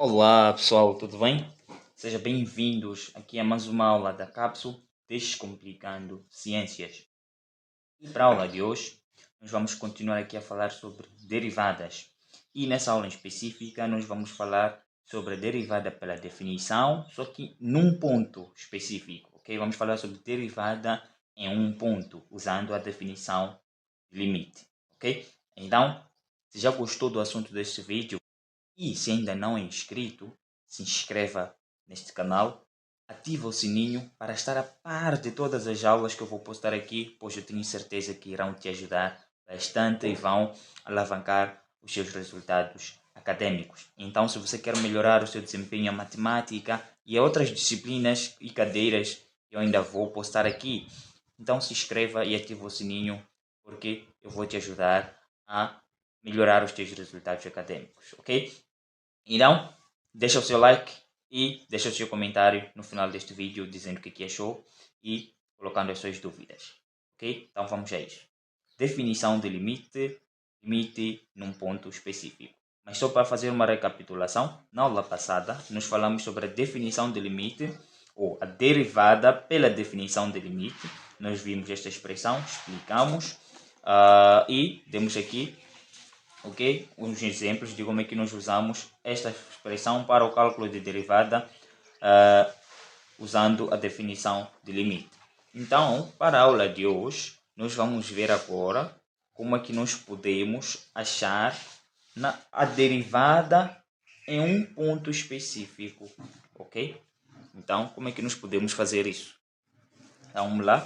Olá pessoal, tudo bem? Sejam bem-vindos aqui a mais uma aula da Cápsula Descomplicando Ciências. E para a aula de hoje, nós vamos continuar aqui a falar sobre derivadas. E nessa aula em específica, nós vamos falar sobre a derivada pela definição, só que num ponto específico, ok? Vamos falar sobre derivada em um ponto, usando a definição de limite, ok? Então, se já gostou do assunto deste vídeo, e se ainda não é inscrito, se inscreva neste canal, ative o sininho para estar a par de todas as aulas que eu vou postar aqui, pois eu tenho certeza que irão te ajudar bastante e vão alavancar os seus resultados acadêmicos. Então, se você quer melhorar o seu desempenho em matemática e outras disciplinas e cadeiras, eu ainda vou postar aqui. Então, se inscreva e ative o sininho, porque eu vou te ajudar a melhorar os teus resultados acadêmicos, ok? Então, deixa o seu like e deixa o seu comentário no final deste vídeo dizendo o que achou e colocando as suas dúvidas, ok? Então vamos a isso. Definição de limite, limite num ponto específico. Mas só para fazer uma recapitulação, na aula passada nós falamos sobre a definição de limite ou a derivada pela definição de limite. Nós vimos esta expressão, explicamos e demos aqui, ok? Uns exemplos de como é que nós usamos esta expressão para o cálculo de derivada usando a definição de limite. Então, para a aula de hoje, nós vamos ver agora como é que nós podemos achar a derivada em um ponto específico, ok? Então, como é que nós podemos fazer isso? Então, vamos lá.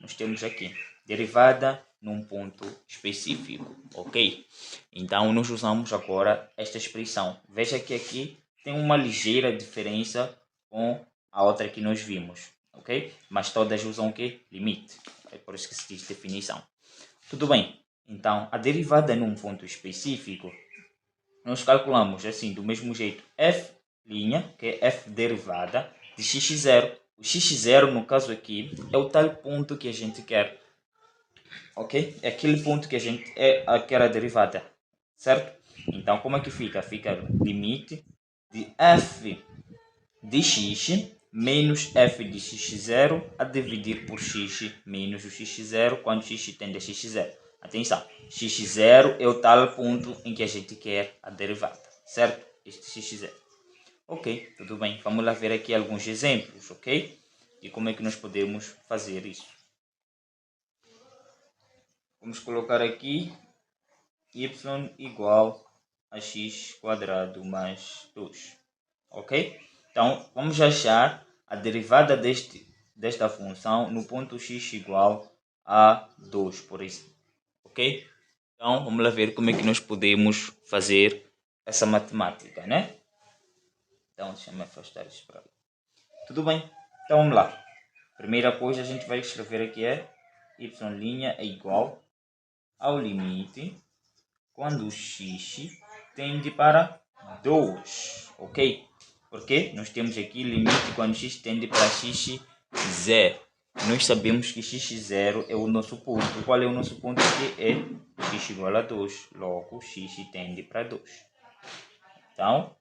Nós temos aqui derivada num ponto específico, ok? Então, nós usamos agora esta expressão. Veja que aqui tem uma ligeira diferença com a outra que nós vimos, ok? Mas todas usam o quê? Limite. É por isso que se diz definição. Tudo bem. Então, a derivada num ponto específico, nós calculamos assim, do mesmo jeito, f', que é f derivada, de x0. O x0, no caso aqui, é o tal ponto que a gente quer. Ok? É aquele ponto que a gente quer a derivada. Certo? Então, como é que fica? Fica limite de f de x menos f de x0 a dividir por x menos o x0 quando x tende a x0. Atenção, x0 é o tal ponto em que a gente quer a derivada, certo? Este x0. Ok, tudo bem. Vamos lá ver aqui alguns exemplos, ok? E como é que nós podemos fazer isso. Vamos colocar aqui y igual a x quadrado mais 2, ok? Então, vamos achar a derivada desta função no ponto x igual a 2, por exemplo, ok? Então, vamos lá ver como é que nós podemos fazer essa matemática, né? Então, deixa-me afastar isso para ali. Tudo bem? Então, vamos lá. Primeira coisa, a gente vai escrever aqui é y' é igual ao limite quando x tende para 2, ok? Porque nós temos aqui limite quando x tende para x0. Nós sabemos que x0 é o nosso ponto. Qual é o nosso ponto aqui? É x igual a 2. Logo, x tende para 2. Então,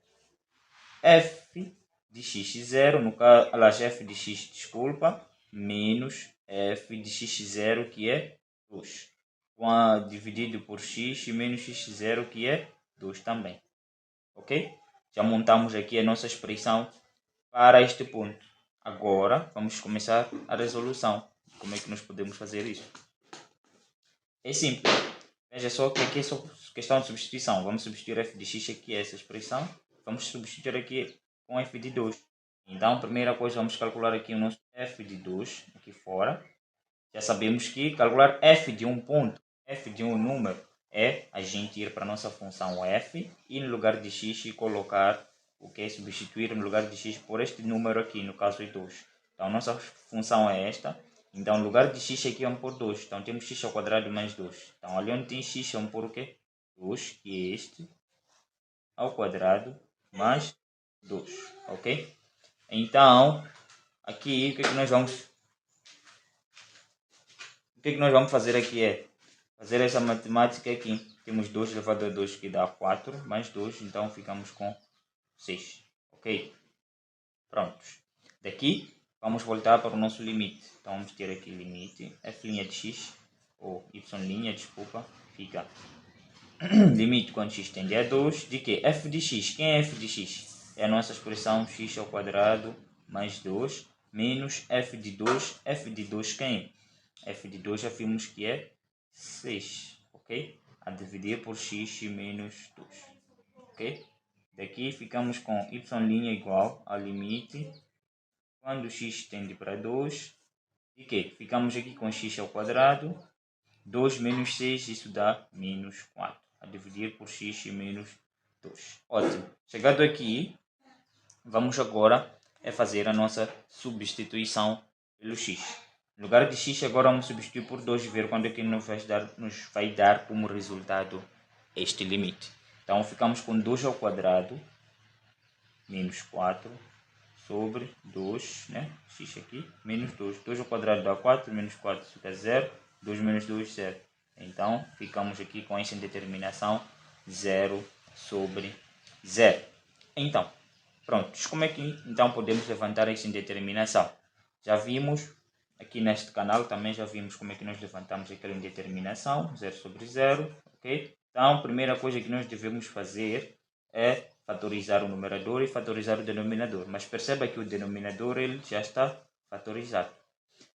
f de x0, no caso, aliás, f de x, desculpa, menos f de x0, que é 2. Dividido por x menos x0, que é 2 também. Ok? Já montamos aqui a nossa expressão para este ponto. Agora, vamos começar a resolução. Como é que nós podemos fazer isso? É simples. Veja só que aqui é só questão de substituição. Vamos substituir f de x aqui, essa expressão. Vamos substituir aqui com f de 2. Então, primeira coisa, vamos calcular aqui o nosso f de 2 aqui fora. Já sabemos que calcular f de um ponto, f de um número, é a gente ir para a nossa função f e no lugar de x colocar o que? Substituir no lugar de x por este número aqui, no caso é 2. Então, a nossa função é esta. Então, no lugar de x aqui vamos pôr 2. Então, temos x ao quadrado mais 2. Então, ali onde tem x vamos pôr o quê? 2, que é este, ao quadrado mais 2. Ok? Então, aqui, o que nós vamos fazer aqui é fazer essa matemática aqui. Temos 2 elevado a 2 que dá 4, mais 2, então ficamos com 6. Ok? Prontos. Daqui, vamos voltar para o nosso limite. Então, vamos ter aqui limite, f' de x, ou y', desculpa, fica limite quando x tende a 2, de que? F de x. Quem é f de x? É a nossa expressão x ao quadrado mais 2, menos f de 2. F de 2 quem é? F de 2 já vimos que é 6, ok? A dividir por x menos 2, ok? Daqui ficamos com y' igual ao limite, quando x tende para 2, de que? Ficamos aqui com x ao quadrado, 2 menos 6, isso dá menos 4. A dividir por x menos 2. Ótimo. Chegado aqui, vamos agora fazer a nossa substituição pelo x. No lugar de x, agora vamos substituir por 2 e ver quando é que nos vai dar como resultado este limite. Então, ficamos com 2 ao quadrado menos 4 sobre 2, né? X aqui, menos 2. 2 ao quadrado dá 4, menos 4 fica 0. 2 menos 2, 0. Então, ficamos aqui com essa indeterminação 0 sobre 0. Então, prontos. Como é que então podemos levantar essa indeterminação? Já vimos aqui neste canal, também já vimos como é que nós levantamos aquela indeterminação, 0 sobre 0, ok? Então, a primeira coisa que nós devemos fazer é fatorizar o numerador e fatorizar o denominador. Mas perceba que o denominador ele já está fatorizado.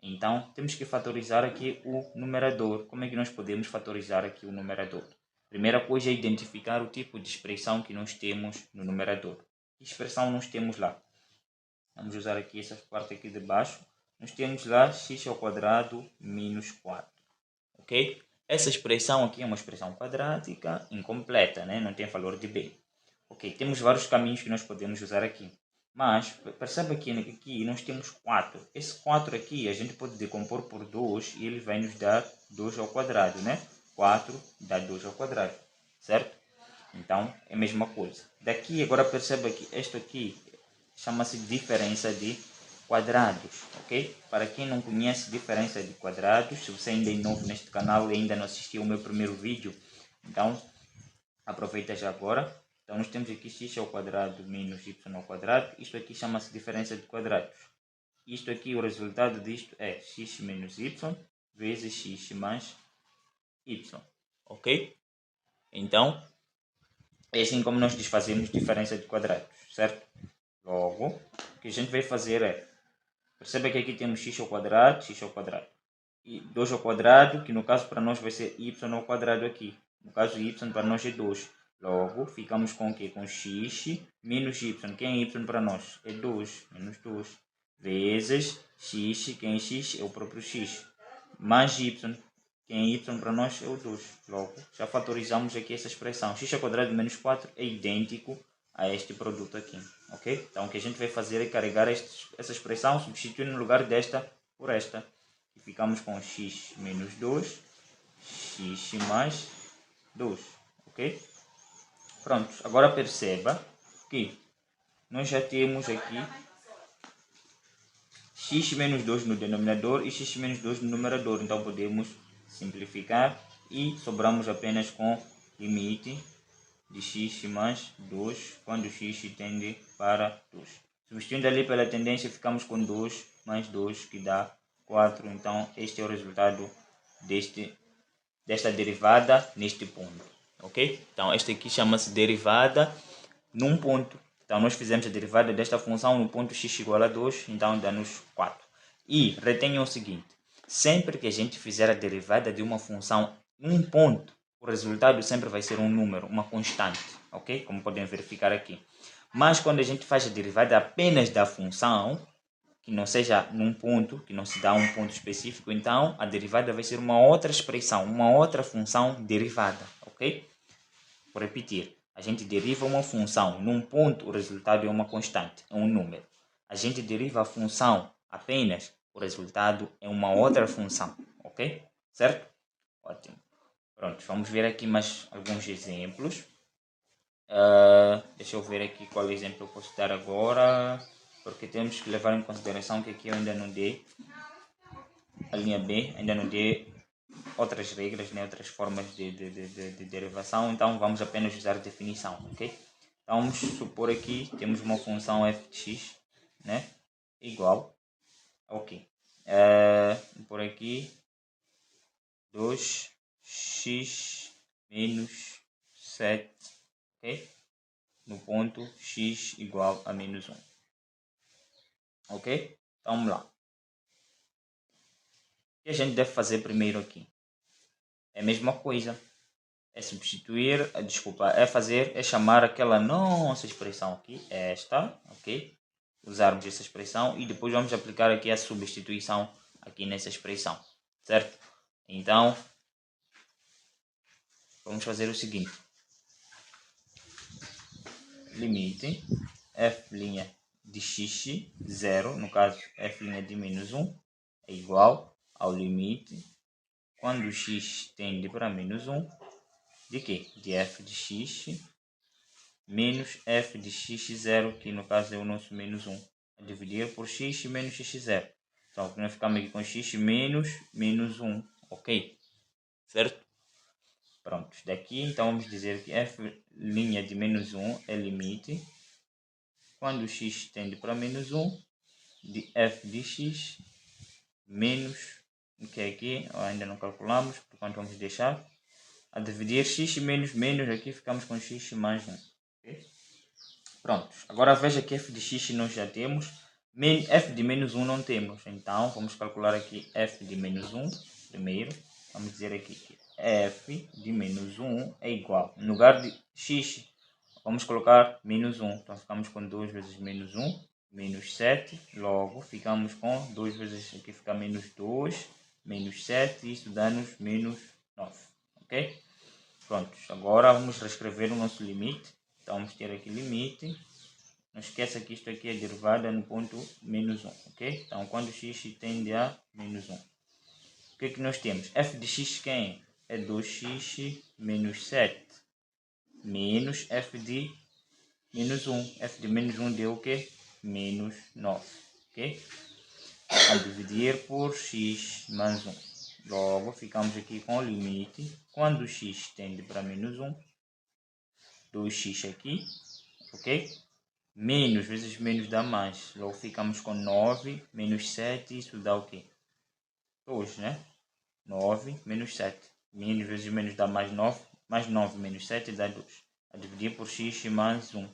Então, temos que fatorizar aqui o numerador. Como é que nós podemos fatorizar aqui o numerador? Primeira coisa é identificar o tipo de expressão que nós temos no numerador. Que expressão nós temos lá? Vamos usar aqui essa parte aqui de baixo. Nós temos lá x ao quadrado menos 4. Ok? Essa expressão aqui é uma expressão quadrática incompleta, né? Não tem valor de b. Ok, temos vários caminhos que nós podemos usar aqui. Mas, perceba que aqui nós temos 4. Esse 4 aqui a gente pode decompor por 2 e ele vai nos dar 2 ao quadrado, né? 4 dá 2 ao quadrado, certo? Então, é a mesma coisa. Daqui, agora perceba que isto aqui chama-se diferença de quadrados, ok? Para quem não conhece diferença de quadrados, se você ainda é novo neste canal e ainda não assistiu o meu primeiro vídeo, então aproveita já agora. Então nós temos aqui x ao quadrado menos y ao quadrado. Isto aqui chama-se diferença de quadrados. Isto aqui, o resultado disto é x menos y vezes x mais y. Ok? Então, é assim como nós desfazemos diferença de quadrados, certo? Logo, o que a gente vai fazer é, perceba que aqui temos x ao quadrado, e 2 ao quadrado, que no caso para nós vai ser y ao quadrado aqui. No caso, y para nós é 2. Logo, ficamos com o quê? Com x menos y. Quem é y para nós? É 2, menos 2. Vezes x, quem é x? É o próprio x. Mais y. Quem é y para nós é o 2. Logo, já fatorizamos aqui essa expressão. X ao quadrado menos 4 é idêntico a este produto aqui. Ok? Então, o que a gente vai fazer é carregar essa expressão, substituindo no lugar desta por esta. E ficamos com x menos 2, x mais 2. Ok? Pronto. Agora perceba que nós já temos aqui x menos 2 no denominador e x menos 2 no numerador. Então, podemos simplificar e sobramos apenas com limite de x mais 2 quando x tende para 2. Substituindo ali pela tendência, ficamos com 2 mais 2 que dá 4. Então, este é o resultado desta derivada neste ponto. Ok? Então, esta aqui chama-se derivada num ponto. Então, nós fizemos a derivada desta função no ponto x igual a 2, então dá-nos 4. E retenham o seguinte, sempre que a gente fizer a derivada de uma função num ponto, o resultado sempre vai ser um número, uma constante, ok? Como podem verificar aqui. Mas quando a gente faz a derivada apenas da função, que não seja num ponto, que não se dá um ponto específico, então a derivada vai ser uma outra expressão, uma outra função derivada, ok? Vou repetir, a gente deriva uma função num ponto, o resultado é uma constante, é um número. A gente deriva a função apenas, o resultado é uma outra função, ok? Certo? Ótimo. Pronto, vamos ver aqui mais alguns exemplos. Deixa eu ver aqui qual exemplo eu posso dar agora, porque temos que levar em consideração que aqui eu ainda não dei a linha B, ainda não dei outras regras, né, outras formas de derivação, então vamos apenas usar definição, ok? Então vamos supor aqui, temos uma função f de x, né? Igual, ok. Por aqui 2x menos 7, ok? No ponto x igual a menos 1. Ok? Então vamos lá. O que a gente deve fazer primeiro aqui? É a mesma coisa. É substituir, é chamar aquela nossa expressão aqui, esta, ok? Usarmos essa expressão e depois vamos aplicar aqui a substituição aqui nessa expressão, certo? Então, vamos fazer o seguinte. Limite f' de x, 0, no caso f' de menos 1, é igual ao limite, quando x tende para menos 1, de quê? De f de x menos f de x0, que no caso é o nosso menos 1, a dividir por x menos x0. Então, nós ficamos aqui com x menos 1, ok? Certo? Pronto, daqui então vamos dizer que f' de menos 1 é limite, quando x tende para menos 1, de f de x menos, o que é aqui, ainda não calculamos, portanto vamos deixar, a dividir x menos aqui ficamos com x mais 1. Okay? Pronto, agora veja que f de x nós já temos, f de menos 1 não temos, então vamos calcular aqui f de menos 1 primeiro, vamos dizer aqui que f de menos 1 é igual, no lugar de x, vamos colocar menos 1, então ficamos com 2 vezes menos 1, menos 7, logo ficamos com 2 vezes, aqui fica menos 2, menos 7, isso dá-nos menos 9, ok? Pronto, agora vamos reescrever o nosso limite, então vamos ter aqui limite, não esqueça que isto aqui é derivada no ponto menos 1, ok? Então quando x tende a menos 1, o que é que nós temos? F de x quem é? É 2x menos 7, menos f de menos 1. F de menos 1 deu o quê? Menos 9. Ok? A dividir por x mais 1. Logo, ficamos aqui com o limite. Quando x tende para menos 1, 2x aqui. Ok? Menos vezes menos dá mais. Logo, ficamos com 9 menos 7. Isso dá o quê? 2, né? 9 menos 7. Menos vezes menos dá mais 9. Mais 9 menos 7 dá 2. A dividir por x mais 1.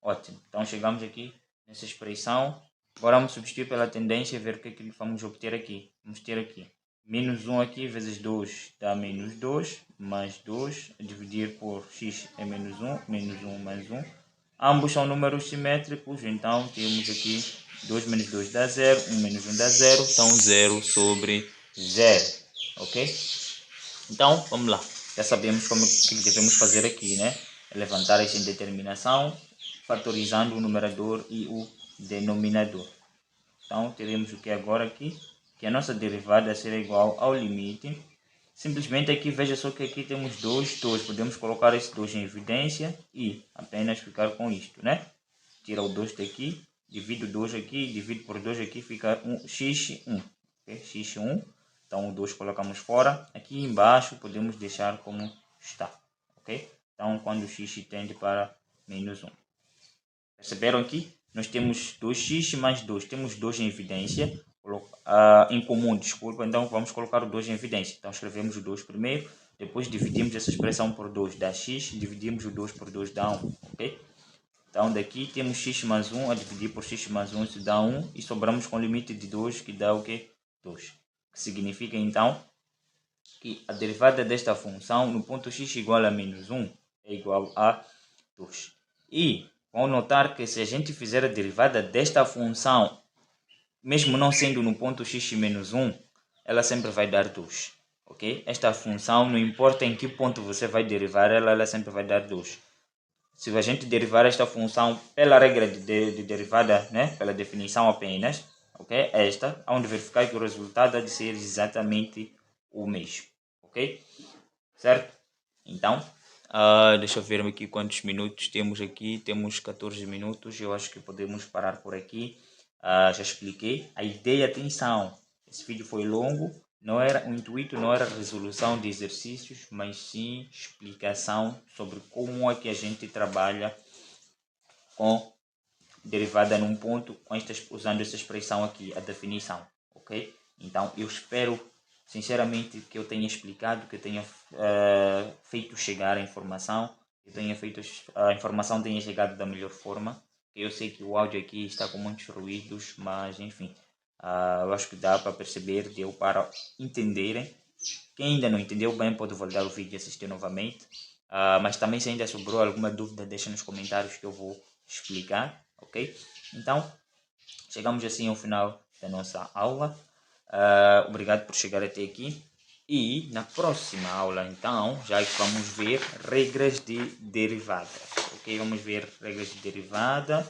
Ótimo, então chegamos aqui nessa expressão. Agora vamos substituir pela tendência e ver o que é que vamos obter aqui. Vamos ter aqui menos 1 aqui vezes 2 dá menos 2, mais 2, a dividir por x é menos 1 mais 1. Ambos são números simétricos, então temos aqui 2 menos 2 dá 0, 1 menos 1 dá 0, então 0 sobre 0, ok? Então, vamos lá. Já sabemos como que devemos fazer aqui, né? Levantar essa indeterminação, fatorizando o numerador e o denominador. Então, teremos o que agora aqui? Que a nossa derivada será igual ao limite. Simplesmente aqui, veja só que aqui temos 2. Podemos colocar esse 2 em evidência e apenas ficar com isto, né? Tira o 2 daqui, divide o 2 aqui, divide por 2 aqui, fica x1. Okay? x1. Então o 2 colocamos fora. Aqui embaixo podemos deixar como está. Ok? Então quando o x tende para menos 1. Perceberam aqui? Nós temos 2x mais 2. Temos 2 em evidência. Em comum, desculpa. Então vamos colocar o 2 em evidência. Então escrevemos o 2 primeiro. Depois dividimos essa expressão por 2. Dá x. Dividimos o 2 por 2 dá 1. Ok? Então daqui temos x mais 1 a dividir por x mais 1, isso dá 1. E sobramos com o limite de 2, que dá o quê? 2. Que significa então que a derivada desta função no ponto x igual a menos 1 é igual a 2. E vão notar que se a gente fizer a derivada desta função, mesmo não sendo no ponto x menos 1, ela sempre vai dar 2. Ok? Esta função, não importa em que ponto você vai derivar ela sempre vai dar 2. Se a gente derivar esta função pela regra de derivada, né, pela definição apenas, ok? Esta, onde verificar que o resultado há de ser exatamente o mesmo, ok? Certo? Então, deixa eu ver aqui quantos minutos temos aqui. Temos 14 minutos, eu acho que podemos parar por aqui. Já expliquei. A ideia, atenção, esse vídeo foi longo. O intuito não era resolução de exercícios, mas sim explicação sobre como é que a gente trabalha com derivada num ponto, usando essa expressão aqui, a definição, ok? Então, eu espero sinceramente que eu tenha explicado, que eu tenha feito chegar a informação, a informação tenha chegado da melhor forma. Eu sei que o áudio aqui está com muitos ruídos, mas enfim, eu acho que dá para perceber, deu para entenderem. Quem ainda não entendeu bem pode voltar o vídeo e assistir novamente. Mas também se ainda sobrou alguma dúvida, deixa nos comentários que eu vou explicar, ok? Então, chegamos assim ao final da nossa aula. Obrigado por chegar até aqui. E na próxima aula, então, já vamos ver regras de derivada. Ok? Vamos ver regras de derivada.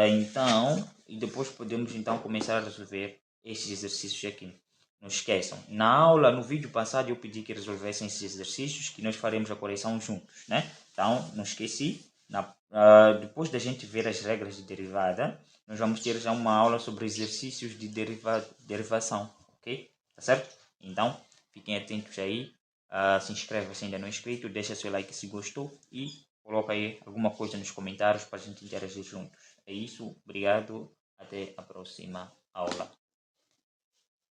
Então, e depois podemos então começar a resolver esses exercícios aqui. Não esqueçam, na aula, no vídeo passado, eu pedi que resolvessem esses exercícios que nós faremos a correção juntos, né? Então, não esqueci, depois da gente ver as regras de derivada, nós vamos ter já uma aula sobre exercícios de derivação, ok? Tá certo? Então, fiquem atentos aí, se inscreva se ainda não é inscrito, deixa seu like se gostou e coloca aí alguma coisa nos comentários para a gente interagir juntos. É isso, obrigado, até a próxima aula.